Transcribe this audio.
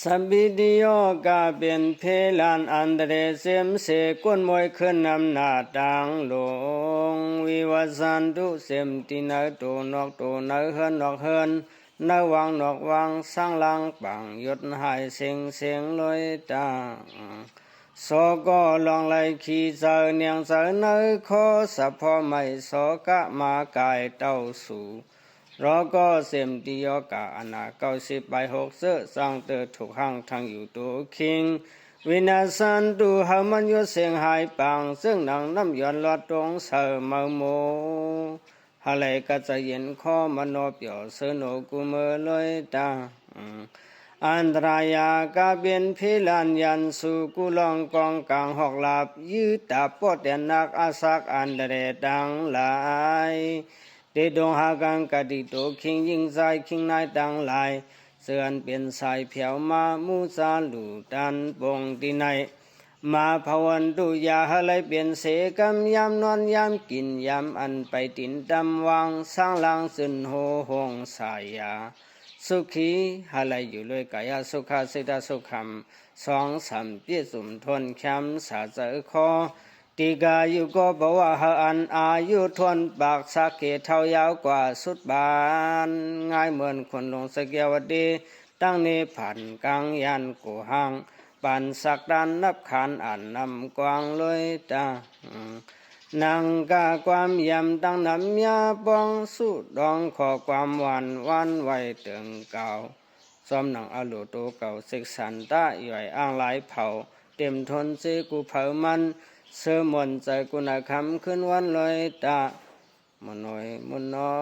สัมบิดิโยกาเป็นเพลานอันเดรเซมเสกุนมวยขึ้นนำหน้าตังลงวิวัสันตุเซมตินาโตนอกโตนาเฮินนอกเฮินนาวังนอกวังสร้างลังปังยศหายเสียงเสียงลอยตาสก็ลองไลขีเจอเนียงเจอเนอขอสัพพอไม่สกะมากายเต้าสู่รอก็เสมติโยกาอนา90ไป6เสือสร้างเตอถูกหังทางอยู่ตัวคิงวินาสันตุหามันยศเสียงหายปังซึ่งนางน้ำย้อนลอดตรงเสอมาโมฮาเลก็จะเย็นข้อมโนเปียวเสนกุเมลอยตาอันตรายากาเป็นพิลันยันสุกุลองกองกลางหอกหลับยืดตาปอดแดนนักอาศักอันเดรดังหลายเดดงหากังกะดิโตคิงยิงใจคิงนายดังหลายเสื่อนเป็นสายเพียวมามูซาลูดันปงที่ไหนมาภวันตุยาหะเลยเป็นเสกำยามนอนยามกินยามอันไปตินดำวังสร้างลังสุนโหหงสายาสุขีหะเลยอยู่เลยกายสุขาสิทธสุขำ2-3เปียสุมทนแคมสาเจอคอติกายุก็บอกว่าอันอายุทนปากสักเกเท่ายาวกว่าสุดบานง่ายเหมือนคนลงสเกียวดีตั้งนี้ผ่านกลางยันกูหังปันสักดันนับขันอันนำกวางเลยตานังกาความยำตั้งน้ำยาปองสุดองขอความหวานวันไว้เติงเก่าซ้อมหนังอลุโตเก่าศึกสันตะย่อยอ้างหลายเผาเต็มทนซีกูเผามันเสื่อมนใจกุณคำขึ้นวันลอยตามนอยมนนอ